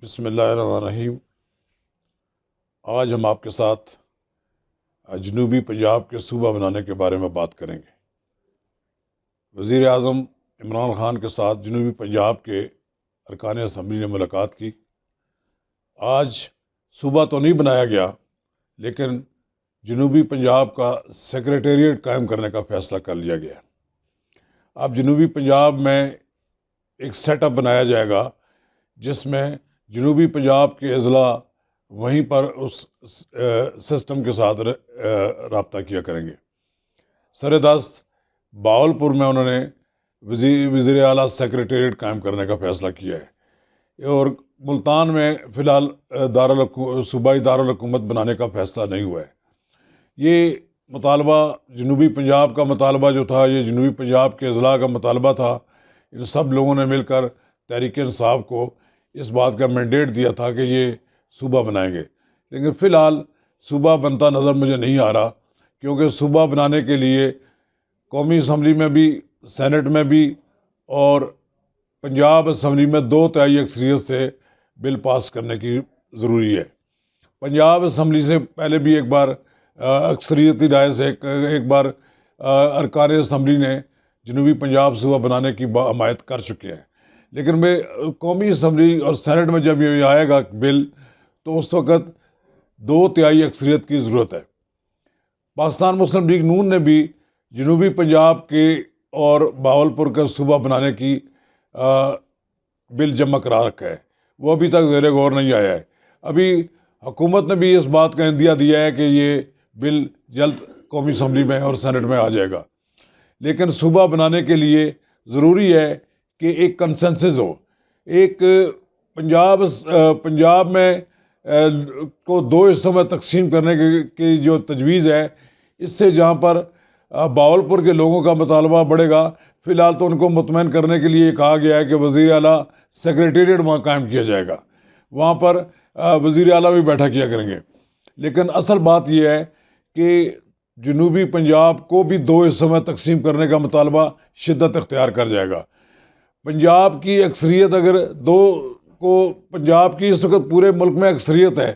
بسم اللہ الرحمن الرحیم۔ آج ہم آپ کے ساتھ جنوبی پنجاب کے صوبہ بنانے کے بارے میں بات کریں گے۔ وزیر اعظم عمران خان کے ساتھ جنوبی پنجاب کے ارکان اسمبلی نے ملاقات کی۔ آج صوبہ تو نہیں بنایا گیا، لیکن جنوبی پنجاب کا سیکریٹریٹ قائم کرنے کا فیصلہ کر لیا گیا۔ اب جنوبی پنجاب میں ایک سیٹ اپ بنایا جائے گا جس میں جنوبی پنجاب کے اضلاع وہیں پر اس سسٹم کے ساتھ رابطہ کیا کریں گے۔ سر دست بہاولپور میں انہوں نے وزیر اعلیٰ سیکریٹریٹ قائم کرنے کا فیصلہ کیا ہے، اور ملتان میں فی الحال صوبائی دارالحکومت بنانے کا فیصلہ نہیں ہوا ہے۔ یہ مطالبہ جنوبی پنجاب کا مطالبہ جو تھا، یہ جنوبی پنجاب کے اضلاع کا مطالبہ تھا۔ ان سب لوگوں نے مل کر تحریک انصاف کو اس بات کا مینڈیٹ دیا تھا کہ یہ صوبہ بنائیں گے، لیکن فی الحال صوبہ بنتا نظر مجھے نہیں آ رہا، کیونکہ صوبہ بنانے کے لیے قومی اسمبلی میں بھی، سینٹ میں بھی اور پنجاب اسمبلی میں 2/3 اکثریت سے بل پاس کرنے کی ضروری ہے۔ پنجاب اسمبلی سے پہلے بھی ایک بار اکثریتی رائے سے ایک بار ارکان اسمبلی نے جنوبی پنجاب صوبہ بنانے کی حمایت کر چکے ہیں، لیکن میں قومی اسمبلی اور سینٹ میں جب یہ آئے گا بل تو اس وقت 2/3 اکثریت کی ضرورت ہے۔ پاکستان مسلم لیگ نون نے بھی جنوبی پنجاب کے اور بہاولپور کا صوبہ بنانے کی بل جمع کرا رکھا ہے، وہ ابھی تک زیر غور نہیں آیا ہے۔ ابھی حکومت نے بھی اس بات کا عندیہ دیا ہے کہ یہ بل جلد قومی اسمبلی میں اور سینٹ میں آ جائے گا، لیکن صوبہ بنانے کے لیے ضروری ہے کہ ایک کنسنسس ہو۔ ایک پنجاب میں کو 2 حصوں میں تقسیم کرنے کی جو تجویز ہے، اس سے جہاں پر بہاولپور کے لوگوں کا مطالبہ بڑھے گا، فی الحال تو ان کو مطمئن کرنے کے لیے کہا گیا ہے کہ وزیر اعلیٰ سیکریٹریٹ وہاں قائم کیا جائے گا، وہاں پر وزیر اعلیٰ بھی بیٹھا کیا کریں گے۔ لیکن اصل بات یہ ہے کہ جنوبی پنجاب کو بھی 2 حصوں میں تقسیم کرنے کا مطالبہ شدت اختیار کر جائے گا۔ پنجاب کی اکثریت اگر پنجاب کی اس وقت پورے ملک میں اکثریت ہے،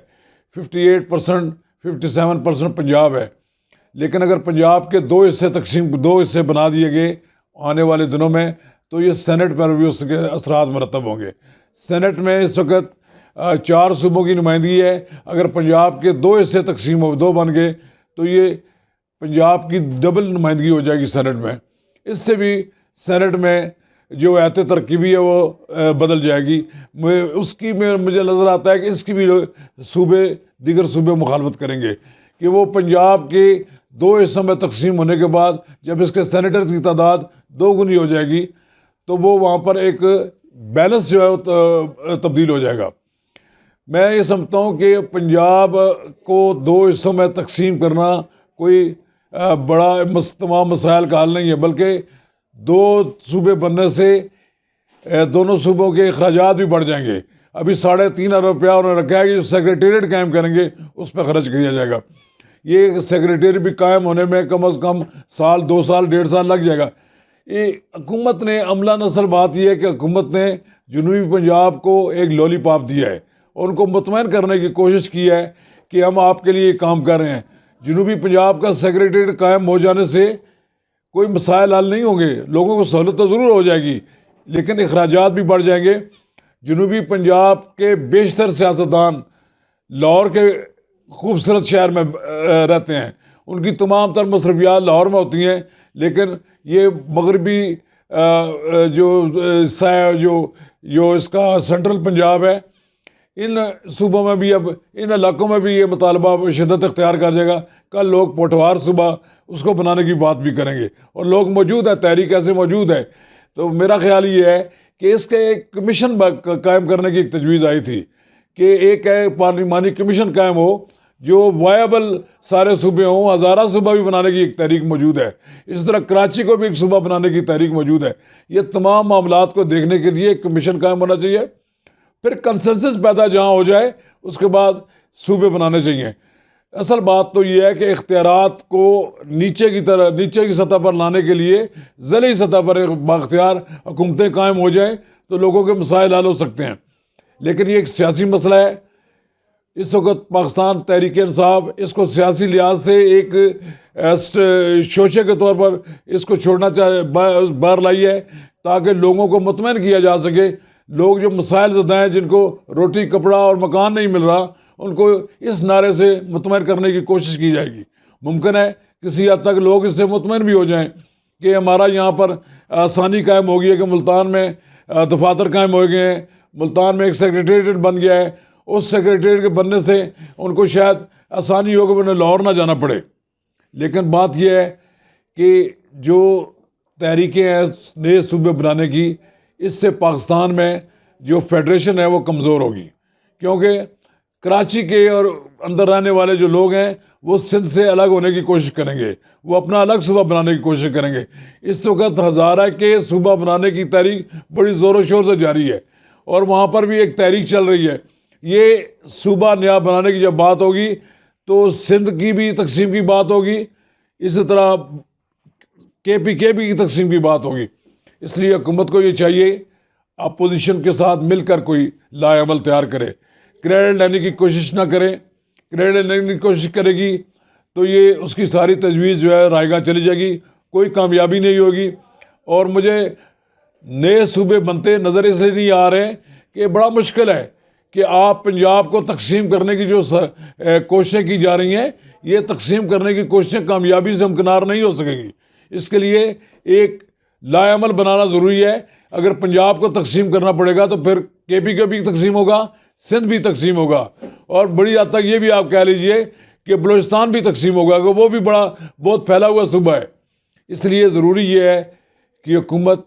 58%، 57% پنجاب ہے، لیکن اگر پنجاب کے 2 حصے بنا دیے گئے آنے والے دنوں میں تو یہ سینٹ پر بھی اس کے اثرات مرتب ہوں گے۔ سینٹ میں اس وقت 4 صوبوں کی نمائندگی ہے، اگر پنجاب کے 2 حصے 2 بن گئے تو یہ پنجاب کی ڈبل نمائندگی ہو جائے گی سینٹ میں۔ اس سے بھی سینٹ میں جو ایت ترکیبی ہے وہ بدل جائے گی۔ اس کی میں مجھے نظر آتا ہے کہ اس کی بھی دیگر صوبے مخالفت کریں گے کہ وہ پنجاب کے 2 حصوں میں تقسیم ہونے کے بعد جب اس کے سینیٹرز کی تعداد 2 گنی ہو جائے گی تو وہ وہاں پر ایک بیلنس جو ہے تبدیل ہو جائے گا۔ میں یہ سمجھتا ہوں کہ پنجاب کو 2 حصوں میں تقسیم کرنا کوئی بڑا تمام مسائل کا حل نہیں ہے، بلکہ 2 صوبے بننے سے دونوں صوبوں کے اخراجات بھی بڑھ جائیں گے۔ ابھی 3.5 ارب روپیہ انہوں نے رکھا ہے کہ جو سیکریٹریٹ قائم کریں گے اس پہ خرچ کیا جائے گا۔ یہ سیکریٹریٹ بھی قائم ہونے میں کم از کم 2 سال 1.5 سال لگ جائے گا۔ یہ حکومت نے عملاً اصل بات یہ ہے کہ حکومت نے جنوبی پنجاب کو ایک لولی پاپ دیا ہے اور ان کو مطمئن کرنے کی کوشش کی ہے کہ ہم آپ کے لیے کام کر رہے ہیں۔ جنوبی پنجاب کا سیکریٹریٹ قائم ہو جانے سے کوئی مسائل حل نہیں ہوں گے، لوگوں کو سہولت تو ضرور ہو جائے گی، لیکن اخراجات بھی بڑھ جائیں گے۔ جنوبی پنجاب کے بیشتر سیاستدان لاہور کے خوبصورت شہر میں رہتے ہیں، ان کی تمام تر مصروفیات لاہور میں ہوتی ہیں، لیکن یہ مغربی جو اس کا سینٹرل پنجاب ہے، ان صوبوں میں بھی اب ان علاقوں میں بھی یہ مطالبہ شدت اختیار کر جائے گا۔ کل لوگ پوٹوار صوبہ اس کو بنانے کی بات بھی کریں گے، اور لوگ موجود ہیں، تحریک ایسے موجود ہے۔ تو میرا خیال یہ ہے کہ اس کے ایک کمیشن قائم کرنے کی ایک تجویز آئی تھی کہ ایک پارلیمانی کمیشن قائم ہو جو وائبل سارے صوبے ہوں۔ ہزارہ صوبہ بھی بنانے کی ایک تحریک موجود ہے، اس طرح کراچی کو بھی ایک صوبہ بنانے کی تحریک موجود ہے۔ یہ تمام معاملات کو دیکھنے کے لیے ایک کمیشن قائم ہونا چاہیے، پھر کنسنسس پیدا جہاں ہو جائے اس کے بعد صوبے بنانے چاہیے۔ اصل بات تو یہ ہے کہ اختیارات کو نیچے کی سطح پر لانے کے لیے ضلعی سطح پر بااختیار حکومتیں قائم ہو جائیں تو لوگوں کے مسائل حل ہو سکتے ہیں۔ لیکن یہ ایک سیاسی مسئلہ ہے. اس وقت پاکستان تحریک انصاف اس کو سیاسی لحاظ سے ایک شوشے کے طور پر اس کو چھوڑنا باہر لائی ہے تاکہ لوگوں کو مطمئن کیا جا سکے. لوگ جو مسائل زدہ ہیں، جن کو روٹی کپڑا اور مکان نہیں مل رہا، ان کو اس نعرے سے مطمئن کرنے کی کوشش کی جائے گی. ممکن ہے کسی حد تک لوگ اس سے مطمئن بھی ہو جائیں کہ ہمارا یہاں پر آسانی قائم ہو گئی ہے، کہ ملتان میں دفاتر قائم ہو گئے ہیں، ملتان میں ایک سیکریٹریٹ بن گیا ہے. اس سیکریٹریٹ کے بننے سے ان کو شاید آسانی ہو کہ انہیں لاہور نہ جانا پڑے. لیکن بات یہ ہے کہ جو تحریکیں ہیں نئے صوبے بنانے کی، اس سے پاکستان میں جو فیڈریشن ہے وہ کمزور ہوگی، کیونکہ کراچی کے اور اندر رہنے والے جو لوگ ہیں وہ سندھ سے الگ ہونے کی کوشش کریں گے، وہ اپنا الگ صوبہ بنانے کی کوشش کریں گے. اس وقت ہزارہ کے صوبہ بنانے کی تحریک بڑی زور و شور سے جاری ہے، اور وہاں پر بھی ایک تحریک چل رہی ہے. یہ صوبہ نیا بنانے کی جب بات ہوگی تو سندھ کی بھی تقسیم کی بات ہوگی، اسی طرح KPK کی تقسیم کی بات ہوگی. اس لیے حکومت کو یہ چاہیے اپوزیشن کے ساتھ مل کر کوئی لائحہ عمل تیار کرے. کریڈٹ لینے کی کوشش نہ کرے. کریڈٹ لینے کی کوشش کرے گی تو یہ اس کی ساری تجویز جو ہے رائے گاہ چلی جائے گی، کوئی کامیابی نہیں ہوگی. اور مجھے نئے صوبے بنتے نظر اس لیے نہیں آ رہے کہ بڑا مشکل ہے کہ آپ پنجاب کو تقسیم کرنے کی جو کوششیں کی جا رہی ہیں، یہ تقسیم کرنے کی کوششیں کامیابی سے ہمکنار نہیں ہو سکے گی. اس کے لیے ایک لائحہ عمل بنانا ضروری ہے. اگر پنجاب کو تقسیم کرنا پڑے گا تو پھر KPK بھی تقسیم ہوگا، سندھ بھی تقسیم ہوگا، اور بڑی حد تک یہ بھی آپ کہہ لیجئے کہ بلوچستان بھی تقسیم ہوگا، کہ وہ بھی بہت پھیلا ہوا صوبہ ہے. اس لیے ضروری یہ ہے کہ حکومت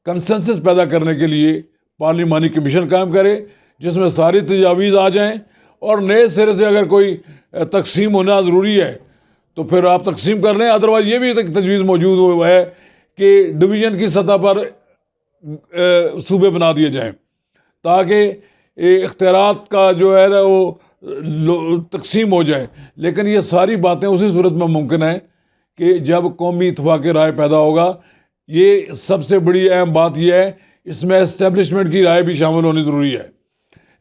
کنسنسس پیدا کرنے کے لیے پارلیمانی کمیشن قائم کرے جس میں ساری تجاویز آ جائیں، اور نئے سرے سے اگر کوئی تقسیم ہونا ضروری ہے تو پھر آپ تقسیم کر لیں. ادروائز یہ بھی ایک تجویز موجود ہوا ہے کہ ڈویژن کی سطح پر صوبے بنا دیے جائیں تاکہ اختیارات کا جو ہے نا وہ تقسیم ہو جائے. لیکن یہ ساری باتیں اسی صورت میں ممکن ہیں کہ جب قومی اتفاق رائے پیدا ہوگا. یہ سب سے بڑی اہم بات یہ ہے، اس میں اسٹیبلشمنٹ کی رائے بھی شامل ہونی ضروری ہے.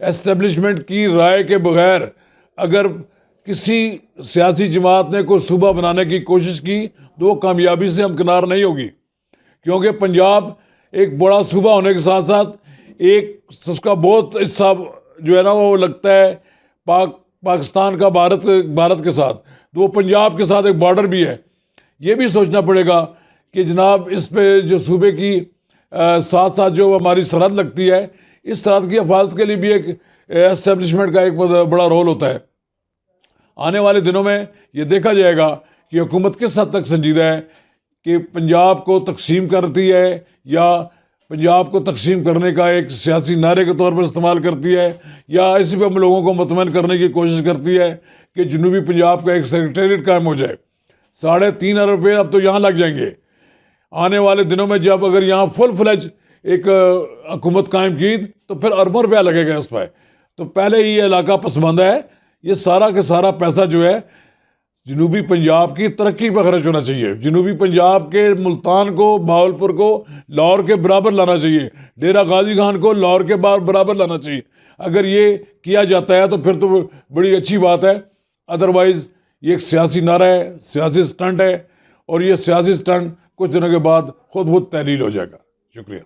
اسٹیبلشمنٹ کی رائے کے بغیر اگر کسی سیاسی جماعت نے کوئی صوبہ بنانے کی کوشش کی تو وہ کامیابی سے ہمکنار نہیں ہوگی، کیونکہ پنجاب ایک بڑا صوبہ ہونے کے ساتھ ساتھ ایک اس کا بہت حصہ جو ہے نا وہ لگتا ہے پاکستان کا بھارت کے ساتھ، تو وہ پنجاب کے ساتھ ایک بارڈر بھی ہے. یہ بھی سوچنا پڑے گا کہ جناب اس پہ جو صوبے کی ساتھ ساتھ جو ہماری سرحد لگتی ہے، اس سرحد کی حفاظت کے لیے بھی ایک اسٹیبلشمنٹ کا ایک بڑا رول ہوتا ہے. آنے والے دنوں میں یہ دیکھا جائے گا کہ حکومت کس حد تک سنجیدہ ہے کہ پنجاب کو تقسیم کرتی ہے یا پنجاب کو تقسیم کرنے کا ایک سیاسی نعرے کے طور پر استعمال کرتی ہے، یا اسی پہ ہم لوگوں کو مطمئن کرنے کی کوشش کرتی ہے کہ جنوبی پنجاب کا ایک سیکریٹریٹ قائم ہو جائے. 3.5 ارب روپے اب تو یہاں لگ جائیں گے. آنے والے دنوں میں جب اگر یہاں فل فلیج ایک حکومت قائم کی تو پھر اربوں روپیہ لگے گا اس پہ. تو پہلے ہی یہ علاقہ پسماندہ ہے. یہ سارا کا سارا پیسہ جو ہے جنوبی پنجاب کی ترقی پہ خرچ ہونا چاہیے. جنوبی پنجاب کے ملتان کو، بہاولپور کو لاہور کے برابر لانا چاہیے، ڈیرہ غازی خان کو لاہور کے برابر لانا چاہیے. اگر یہ کیا جاتا ہے تو پھر تو بڑی اچھی بات ہے. ادروائز یہ ایک سیاسی نعرہ ہے، سیاسی سٹنٹ ہے، اور یہ سیاسی سٹنٹ کچھ دنوں کے بعد خود تحلیل ہو جائے گا. شکریہ.